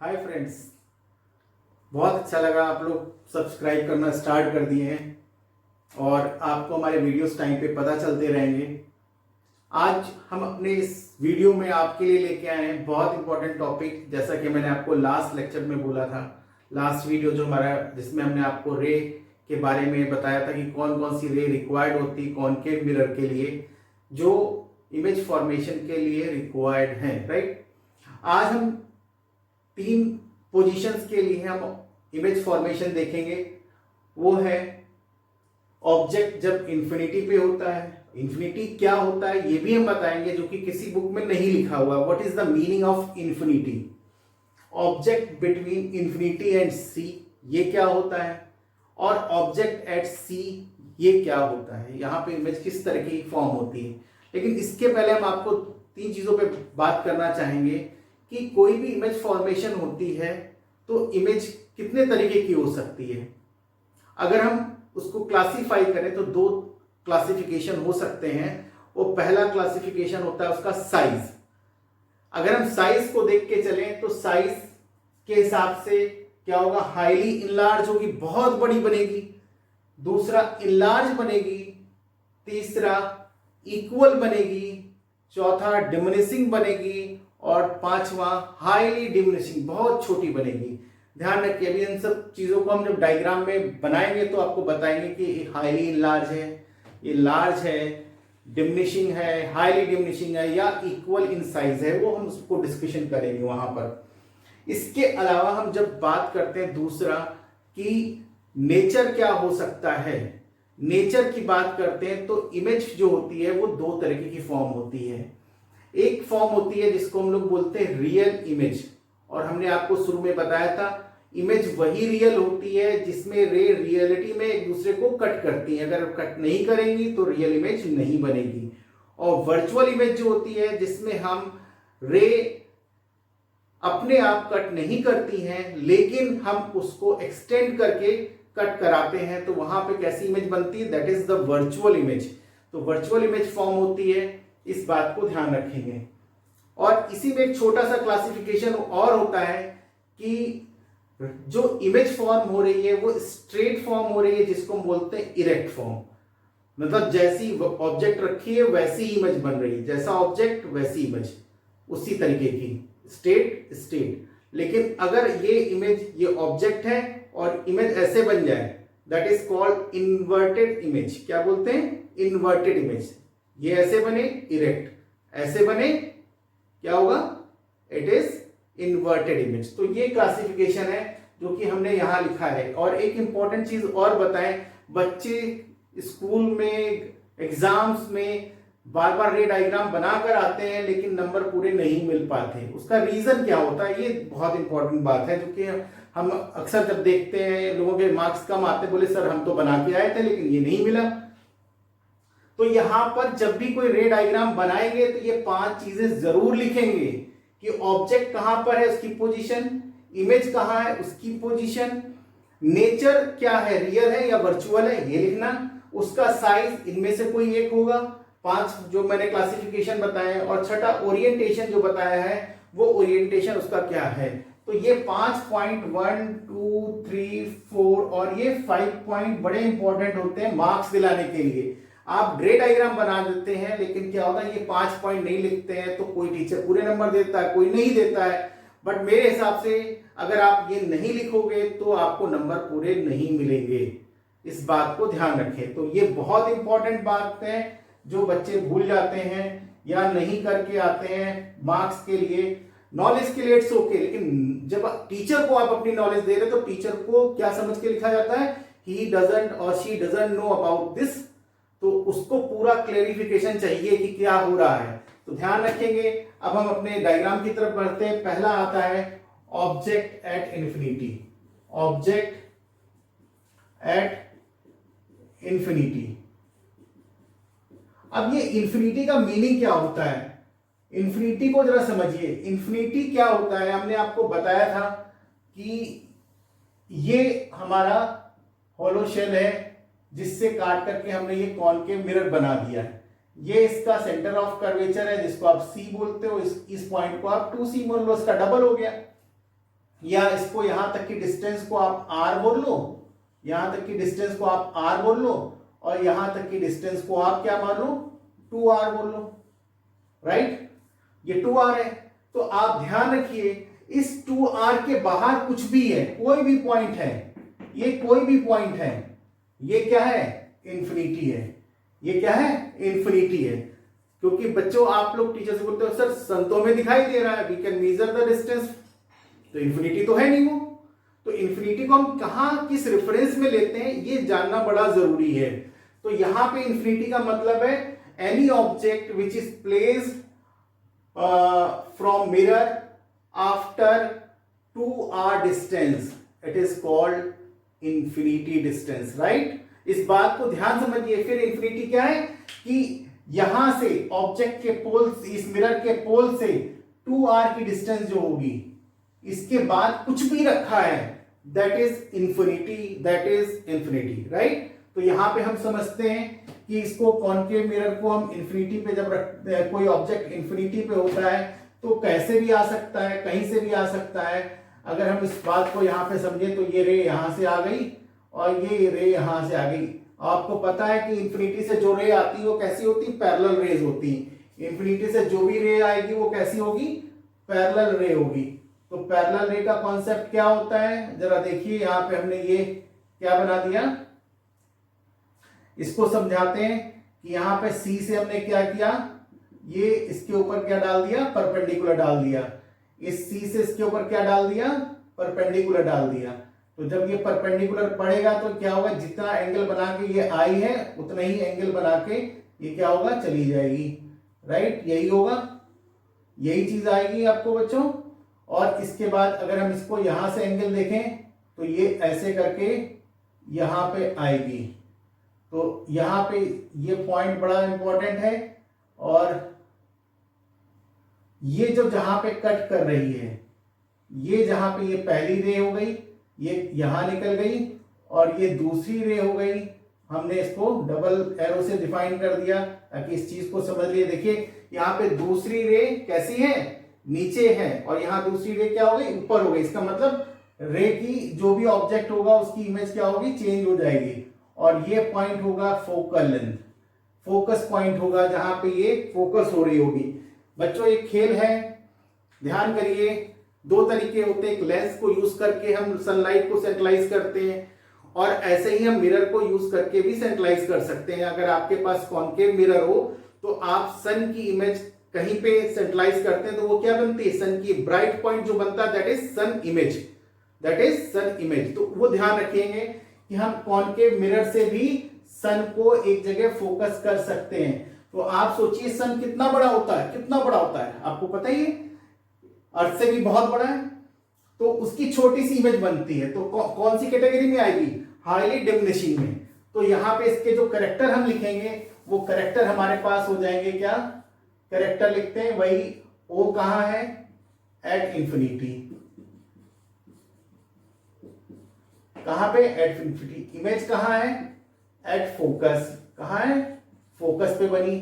Hi friends, बहुत अच्छा लगा आप लोग सब्सक्राइब करना स्टार्ट कर दिए हैं और आपको हमारे वीडियोस टाइम पे पता चलते रहेंगे। आज हम अपने इस वीडियो में आपके लिए लेके आए हैं बहुत इंपॉर्टेंट टॉपिक। जैसा कि मैंने आपको लास्ट लेक्चर में बोला था, लास्ट वीडियो जो हमारा जिसमें हमने आपको रे के बारे में बताया था कि कौन कौन सी रे रिक्वायर्ड होती है कॉनकेव मिरर के लिए, जो इमेज फॉर्मेशन के लिए रिक्वायर्ड है, राइट। आज हम 3 पोजीशंस के लिए हम इमेज फॉर्मेशन देखेंगे। वो है ऑब्जेक्ट जब इंफिनिटी पे होता है, इंफिनिटी क्या होता है ये भी हम बताएंगे, जो कि किसी बुक में नहीं लिखा हुआ। What is the meaning of infinity, object between infinity and C ये क्या होता है, और ऑब्जेक्ट एट सी ये क्या होता है, यहाँ पे इमेज किस तरह की फॉर्म होती है। लेकिन इसके पहले हम आपको 3 चीजों पे बात करना चाहेंगे कि कोई भी इमेज फॉर्मेशन होती है तो इमेज कितने तरीके की हो सकती है। अगर हम उसको क्लासिफाई करें तो 2 क्लासिफिकेशन हो सकते हैं। वो पहला क्लासिफिकेशन होता है उसका साइज। अगर हम साइज को देख के चलें तो साइज के हिसाब से क्या होगा, हाईली इनलार्ज होगी, बहुत बड़ी बनेगी। दूसरा इनलार्ज बनेगी। तीसरा इक्वल बनेगी। चौथा डिमिनिशिंग बनेगी। और 5वां हाईली डिमिनिशिंग, बहुत छोटी बनेगी। ध्यान रखिए, अभी इन सब चीजों को हम जब डायग्राम में बनाएंगे तो आपको बताएंगे कि हाईली लार्ज है, ये लार्ज है, डिमिनिशिंग है, हाईली डिमिनिशिंग है, या इक्वल इन साइज है। वो हम उसको डिस्कशन करेंगे वहां पर। इसके अलावा हम जब बात करते हैं दूसरा कि नेचर क्या हो सकता है, नेचर की बात करते हैं तो इमेज जो होती है वो 2 तरीके की फॉर्म होती है। एक फॉर्म होती है जिसको हम लोग बोलते हैं रियल इमेज, और हमने आपको शुरू में बताया था इमेज वही रियल होती है जिसमें रे रियलिटी में एक दूसरे को कट करती है। अगर कट नहीं करेंगी तो रियल इमेज नहीं बनेगी। और वर्चुअल इमेज जो होती है जिसमें हम रे अपने आप कट नहीं करती हैं लेकिन हम उसको एक्सटेंड करके कट कराते हैं, तो वहां पे कैसी इमेज बनती है, that is the virtual image. तो वर्चुअल इमेज फॉर्म होती है, इस बात को ध्यान रखेंगे। और इसी में एक छोटा सा क्लासिफिकेशन और होता है कि जो इमेज फॉर्म हो रही है वो स्ट्रेट फॉर्म हो रही है, जिसको हम बोलते हैं इरेक्ट फॉर्म। मतलब जैसी ऑब्जेक्ट रखी है वैसी इमेज बन रही है, जैसा ऑब्जेक्ट वैसी इमेज, उसी तरीके की, स्टेट। लेकिन अगर ये इमेज, ये ऑब्जेक्ट है और इमेज ऐसे बन जाए, that is called inverted image. क्या बोलते हैं, इन्वर्टेड इमेज। ये ऐसे बने इरेक्ट, ऐसे बने क्या होगा, इट इज इन्वर्टेड इमेज। तो ये क्लासिफिकेशन है जो कि हमने यहां लिखा है। और एक इंपॉर्टेंट चीज और बताएं, बच्चे स्कूल में एग्जाम्स में बार बार रे डायग्राम बनाकर आते हैं लेकिन नंबर पूरे नहीं मिल पाते। उसका रीजन क्या होता है, ये बहुत इंपॉर्टेंट बात है, जो कि हम अक्सर जब देखते हैं लोगों के मार्क्स कम आते, बोले सर हम तो बना के आए थे लेकिन ये नहीं मिला। तो यहां पर जब भी कोई रे डायग्राम बनाएंगे तो ये 5 चीजें जरूर लिखेंगे कि ऑब्जेक्ट कहां पर है उसकी पोजीशन, इमेज कहां है उसकी पोजीशन, नेचर क्या है, रियल है या वर्चुअल है ये लिखना, उसका साइज, इनमें से कोई एक होगा, 5 जो मैंने क्लासिफिकेशन बताए, और छठा ओरिएंटेशन जो बताया है वो ओरिएंटेशन उसका क्या है। तो ये 5 पॉइंट 1 2 3 4 और ये 5 पॉइंट बड़े इंपॉर्टेंट होते हैं मार्क्स दिलाने के लिए। आप रे डायग्राम बना देते हैं लेकिन क्या होता है, ये 5 पॉइंट नहीं लिखते हैं तो कोई टीचर पूरे नंबर देता है, कोई नहीं देता है। बट मेरे हिसाब से अगर आप ये नहीं लिखोगे तो आपको नंबर पूरे नहीं मिलेंगे, इस बात को ध्यान रखें। तो ये बहुत इंपॉर्टेंट बात है जो बच्चे भूल जाते हैं या नहीं करके आते हैं मार्क्स के लिए। नॉलेज के लिए इट्स ओके, लेकिन जब टीचर को आप अपनी नॉलेज दे रहे तो टीचर को क्या समझ के लिखा जाता है, ही डजंट और she doesn't know about this, तो उसको पूरा क्लेरिफिकेशन चाहिए कि क्या हो रहा है। तो ध्यान रखेंगे। अब हम अपने डायग्राम की तरफ बढ़ते हैं। पहला आता है object at infinity, object at infinity. अब ये इंफिनिटी का मीनिंग क्या होता है, इंफिनिटी को जरा समझिए। इंफिनिटी क्या होता है, हमने आपको बताया था कि ये हमारा होलो शेल है जिससे काट करके हमने ये कॉनकेव मिरर बना दिया है। ये इसका सेंटर ऑफ कर्वेचर है जिसको आप सी बोलते हो, इस पॉइंट को आप 2C बोल लो, इसका डबल हो गया। या इसको यहां तक की डिस्टेंस को आप r बोल लो, यहां तक की डिस्टेंस को आप r बोल लो, और यहां तक की डिस्टेंस को आप क्या मान लो 2r बोल लो, राइट। ये 2r है। तो आप ध्यान रखिए इस 2r के बाहर कुछ भी है, कोई भी पॉइंट है, ये कोई भी पॉइंट है, ये क्या है इंफिनिटी है, ये क्या है इंफिनिटी है। क्योंकि बच्चों आप लोग टीचर से बोलते हो सर संतों में दिखाई दे रहा है, we can measure the distance, तो इंफिनिटी तो है नहीं वो। तो इंफिनिटी को हम कहां किस रेफरेंस में लेते हैं ये जानना बड़ा जरूरी है। तो यहां पे इंफिनिटी का मतलब है any object which is placed from mirror after 2r distance, it is called infinity distance, right. इस बात को ध्यान समझिए। फिर इंफिनिटी क्या है कि यहां से ऑब्जेक्ट के पोल, इस मिरर के पोल से 2r की डिस्टेंस जो होगी, इसके बाद कुछ भी रखा है, that is infinity, that is infinity, right. तो यहां पे हम समझते हैं कि इसको कॉनकेव मिरर को हम इंफिनिटी पे जब रखते हैं, कोई ऑब्जेक्ट इंफिनिटी पे होता है तो कैसे भी आ सकता है, कहीं से भी आ सकता है। अगर हम इस बात को यहां पे समझे तो ये रे यहां से आ गई और ये रे यहां से आ गई। आपको पता है कि इंफिनिटी से जो रे आती है वो कैसी होती है, पैरेलल रेज होती है। इंफिनिटी से जो भी रे आएगी वो कैसी होगी, पैरेलल रे होगी। तो पैरेलल रे का कॉन्सेप्ट क्या होता है, जरा देखिए यहां पे हमने ये क्या बना दिया, इसको समझाते हैं कि यहां पे सी से हमने क्या किया, ये इसके ऊपर क्या डाल दिया, परपेंडिकुलर डाल दिया। इस सी से इसके ऊपर क्या डाल दिया, परपेंडिकुलर डाल दिया। तो जब ये परपेंडिकुलर पड़ेगा तो क्या होगा, जितना एंगल बना के ये आई है उतना ही एंगल बना के ये क्या होगा, चली जाएगी, राइट। यही होगा, यही चीज आएगी आपको बच्चों। और इसके बाद अगर हम इसको यहां से एंगल देखें तो ये ऐसे करके यहां पे आएगी। तो यहां पे ये पॉइंट बड़ा इंपॉर्टेंट है। और ये जो जहां पे कट कर रही है, ये जहां पे ये पहली रे हो गई, ये यहां निकल गई, और ये दूसरी रे हो गई। हमने इसको डबल एरो से डिफाइन कर दिया ताकि इस चीज को समझ लिए। देखिए यहां पे दूसरी रे कैसी है, नीचे है, और यहां दूसरी रे क्या हो गई, ऊपर हो गई। इसका मतलब रे की जो भी ऑब्जेक्ट होगा उसकी इमेज क्या होगी, चेंज हो जाएगी। और ये पॉइंट होगा फोकल लेंथ, फोकस पॉइंट होगा जहां पे ये फोकस हो रही होगी। बच्चों एक खेल है, ध्यान करिए। दो तरीके होते हैं, एक लेंस को यूज करके हम सनलाइट को सेंट्रलाइज करते हैं, और ऐसे ही हम मिरर को यूज करके भी सेंट्रलाइज कर सकते हैं। अगर आपके पास कॉनकेव मिरर हो तो आप सन की इमेज कहीं पे सेंट्रलाइज करते हैं तो वो क्या बनती है, सन की ब्राइट पॉइंट जो बनता है that is sun image, that is sun image. तो वो ध्यान रखेंगे कि हम कॉनकेव मिरर से भी सन को एक जगह फोकस कर सकते हैं। तो आप सोचिए सन कितना बड़ा होता है, कितना बड़ा होता है, आपको पता ही है, अर्थ से भी बहुत बड़ा है। तो उसकी छोटी सी इमेज बनती है, तो कौन सी कैटेगरी में आएगी, हाईली डिमिनिशिंग में। तो यहां पे इसके जो करेक्टर हम लिखेंगे वो करेक्टर हमारे पास हो जाएंगे, क्या करेक्टर लिखते हैं, वही ओ कहां है, एट इंफिनिटी। कहां पे, एट इंफिनिटी। इमेज कहां है, एट फोकस। कहां है, फोकस पे बनी।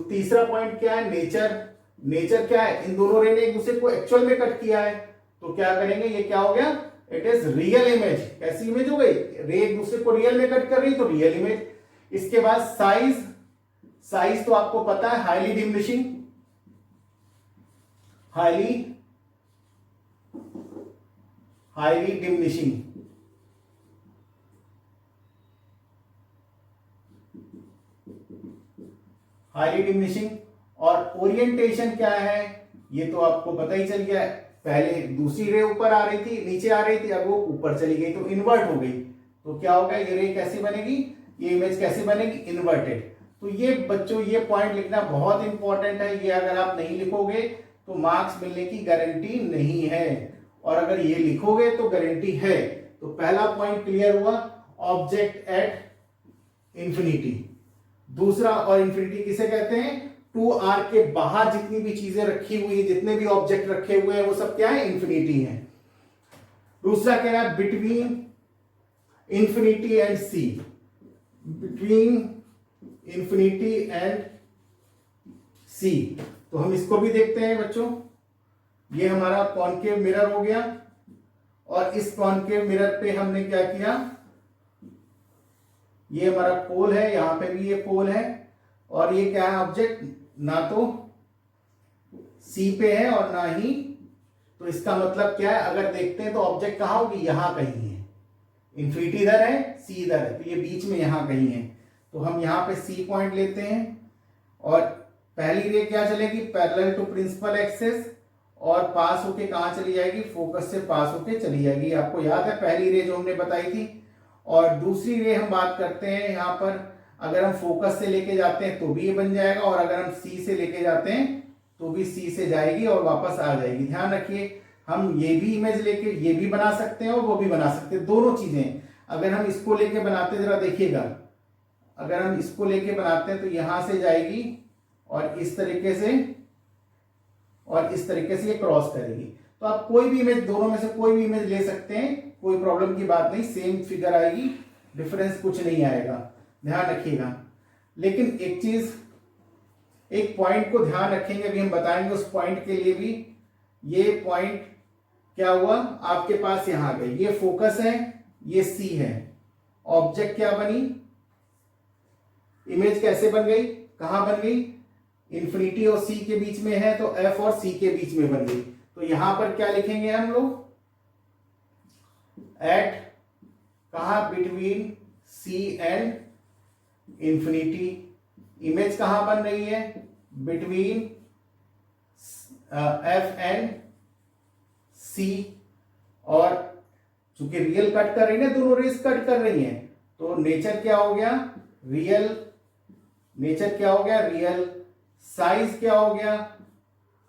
तीसरा पॉइंट क्या है, नेचर। नेचर क्या है, इन दोनों रे ने एक दूसरे को एक्चुअल में कट किया है, तो क्या करेंगे, ये क्या हो गया, इट इज रियल इमेज। कैसी इमेज हो गई, रे एक दूसरे को रियल में कट कर रही तो रियल इमेज। इसके बाद साइज, साइज तो आपको पता है, highly diminishing, highly diminishing. Highly diminishing. और ओरिएंटेशन क्या है, ये तो आपको पता ही चल गया, पहले दूसरी रे ऊपर आ रही थी, नीचे आ रही थी, अब वो ऊपर चली गई तो इन्वर्ट हो गई। तो क्या होगा, ये रे कैसी बनेगी, ये इमेज कैसी बनेगी, इन्वर्टेड। तो ये बच्चों ये पॉइंट लिखना बहुत इंपॉर्टेंट है। ये अगर आप नहीं लिखोगे तो मार्क्स मिलने की गारंटी नहीं है, और अगर ये लिखोगे तो गारंटी है। तो पहला पॉइंट क्लियर हुआ, ऑब्जेक्ट एट इंफिनिटी। दूसरा, और इंफिनिटी किसे कहते हैं, 2r के बाहर जितनी भी चीजें रखी हुई है, जितने भी ऑब्जेक्ट रखे हुए हैं वो सब क्या है, इंफिनिटी है। दूसरा कह रहा है between infinity and C, between infinity and C. तो हम इसको भी देखते हैं बच्चों। ये हमारा कॉनकेव मिरर हो गया, और इस कॉनकेव मिरर पे हमने क्या किया, ये हमारा पोल है, यहां पे भी ये पोल है, और ये क्या है ऑब्जेक्ट, ना तो सी पे है और ना ही, तो इसका मतलब क्या है, अगर देखते हैं तो ऑब्जेक्ट कहां होगी, यहां कहीं है, इन्फिनिटी इधर है, सी इधर है, तो ये बीच में यहां कहीं है। तो हम यहां पे सी पॉइंट लेते हैं और पहली रे क्या चलेगी, पैरेलल टू प्रिंसिपल एक्सिस, और पास होके कहां चली जाएगी, फोकस से पास होके चली जाएगी। आपको याद है पहली रे जो हमने बताई थी। और दूसरी रे हम बात करते हैं यहां पर, अगर हम फोकस से लेके जाते हैं तो भी ये बन जाएगा, और अगर हम सी से लेके जाते हैं तो भी सी से जाएगी और वापस आ जाएगी। ध्यान रखिए, हम ये भी इमेज लेके ये भी बना सकते हैं और वो भी बना सकते हैं, दोनों चीजें। अगर हम इसको लेके बनाते, जरा देखिएगा, अगर हम इसको लेके बनाते हैं तो यहां से जाएगी और इस तरीके से, और इस तरीके से ये क्रॉस करेगी। तो आप कोई भी इमेज, दोनों में से कोई भी इमेज ले सकते हैं, कोई प्रॉब्लम की बात नहीं, सेम फिगर आएगी, डिफरेंस कुछ नहीं आएगा, ध्यान रखिएगा। लेकिन एक चीज, एक पॉइंट को ध्यान रखेंगे, अभी हम बताएंगे उस पॉइंट के लिए भी। ये पॉइंट क्या हुआ आपके पास, यहां गए, ये फोकस है, ये सी है, ऑब्जेक्ट क्या बनी, इमेज कैसे बन गई, कहां बन गई, इन्फिनिटी और सी के बीच में है, तो एफ और सी के बीच में बन गई। तो यहां पर क्या लिखेंगे हम लोग, एट, कहा, between C and infinity, image कहां बन रही है, बिटवीन एफ एंड सी, और चूंकि रियल कट कर रही है, दोनों रेस कट कर रही हैं, तो नेचर क्या हो गया, रियल, नेचर क्या हो गया, रियल, साइज क्या हो गया,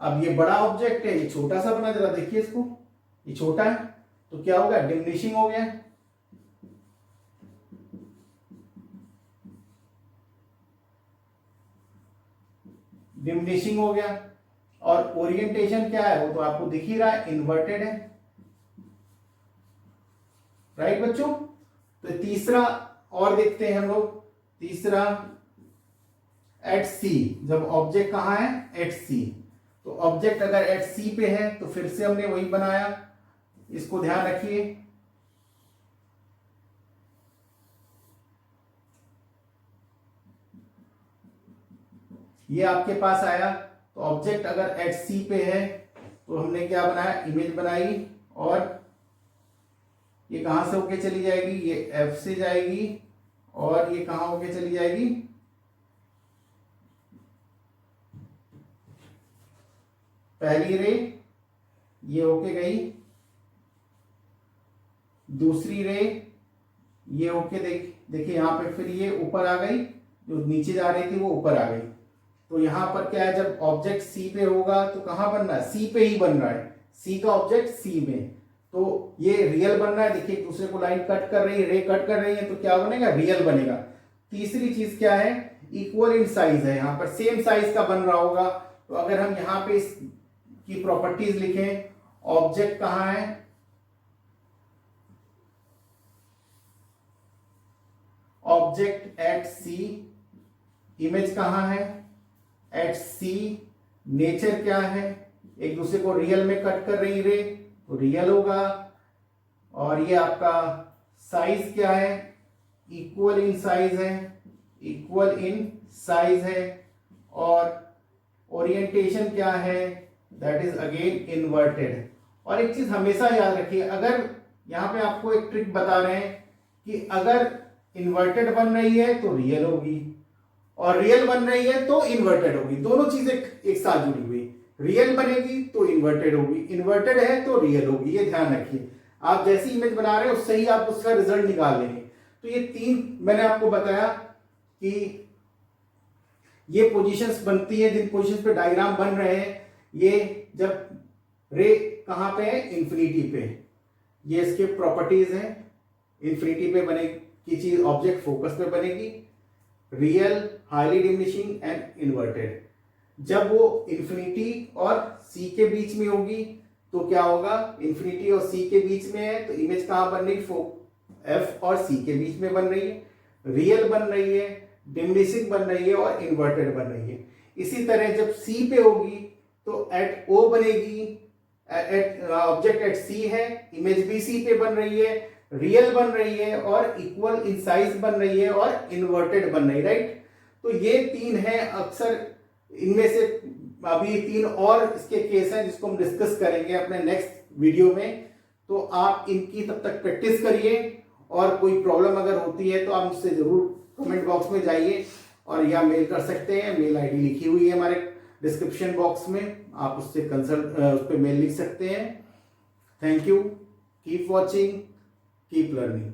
अब ये बड़ा ऑब्जेक्ट है, ये छोटा सा बना, जरा देखिए इसको, ये छोटा है, तो क्या हो गया, डिमिनिशिंग हो गया, डिमिनिशिंग हो गया। और ओरिएंटेशन क्या है, वो तो आपको दिख ही रहा है, इन्वर्टेड है, राइट बच्चों। तो तीसरा और देखते हैं हम लोग, तीसरा एट सी, जब ऑब्जेक्ट कहां है, एट सी, तो ऑब्जेक्ट अगर एट सी पे है तो फिर से हमने वही बनाया, इसको ध्यान रखिए, ये आपके पास आया, तो ऑब्जेक्ट अगर एट सी पे है तो हमने क्या बनाया, इमेज बनाई, और ये कहां से होके चली जाएगी, ये एफ से जाएगी, और ये कहां होके चली जाएगी, पहली रे ये होके गई, दूसरी रे ये होके देखिए यहां पे, फिर ये ऊपर आ गई, जो नीचे जा रही थी वो ऊपर आ गई। तो यहां पर क्या है, जब ऑब्जेक्ट सी पे होगा तो कहां बन रहा है, सी पे ही बन रहा है, सी का ऑब्जेक्ट सी में, तो ये रियल बन रहा है। देखिए एक दूसरे को लाइन कट कर रही है, रे कट कर रही है, तो क्या बनेगा, रियल बनेगा। तीसरी चीज क्या है, इक्वल इन साइज है, यहां पर सेम साइज का बन रहा होगा। तो अगर हम यहां पे इसकी प्रॉपर्टीज लिखें, ऑब्जेक्ट कहां है, ऑब्जेक्ट एट सी, इमेज कहां है, एट सी, नेचर क्या है, एक दूसरे को रियल में कट कर रही रे, तो रियल होगा, और ये आपका साइज क्या है, इक्वल इन साइज है, इक्वल इन साइज है, और ओरिएंटेशन क्या है, दैट इज अगेन इन्वर्टेड। और एक चीज हमेशा याद रखिए, अगर यहां पे आपको एक ट्रिक बता रहे हैं कि अगर इन्वर्टेड बन रही है तो रियल होगी, और रियल बन रही है तो इन्वर्टेड होगी, दोनों चीजें एक साथ जुड़ी हुई, रियल बनेगी तो इन्वर्टेड होगी, इन्वर्टेड है तो रियल होगी, ये ध्यान रखिए। आप जैसी इमेज बना रहे हो उससे ही आप उसका रिजल्ट निकाल लेंगे। तो ये तीन मैंने आपको बताया कि ये पोजीशंस बनती है, जिन पोजीशंस पे डायग्राम बन रहे हैं, ये जब रे कहां पे है, इन्फिनिटी पे, ये इसके प्रॉपर्टीज हैं, इन्फिनिटी पे बनेगी चीज, ऑब्जेक्ट फोकस पे बनेगी, real, highly diminishing and inverted. जब वो इन्फिनिटी और सी के बीच में होगी तो क्या होगा, इन्फिनिटी और सी के बीच में है तो इमेज कहां बन रही, एफ और सी के बीच में बन रही है, रियल बन रही है, डिमिनिशिंग बन रही है और इन्वर्टेड बन रही है। इसी तरह जब सी पे होगी तो एट ओ बनेगी, ऑब्जेक्ट एट सी है, इमेज भी सी पे बन रही है, रियल बन रही है और इक्वल इन साइज बन रही है और इन्वर्टेड बन रही है, राइट। तो ये 3 है अक्सर, इनमें से अभी 3 और इसके केस हैं जिसको हम डिस्कस करेंगे अपने नेक्स्ट वीडियो में। तो आप इनकी तब तक प्रैक्टिस करिए और कोई प्रॉब्लम अगर होती है तो आप मुझसे जरूर कमेंट बॉक्स में जाइए और या मेल कर सकते हैं। मेल आईडी लिखी हुई है हमारे डिस्क्रिप्शन बॉक्स में, आप उससे कंसल्ट उस पर मेल लिख सकते हैं। Thank you, keep watching, keep learning.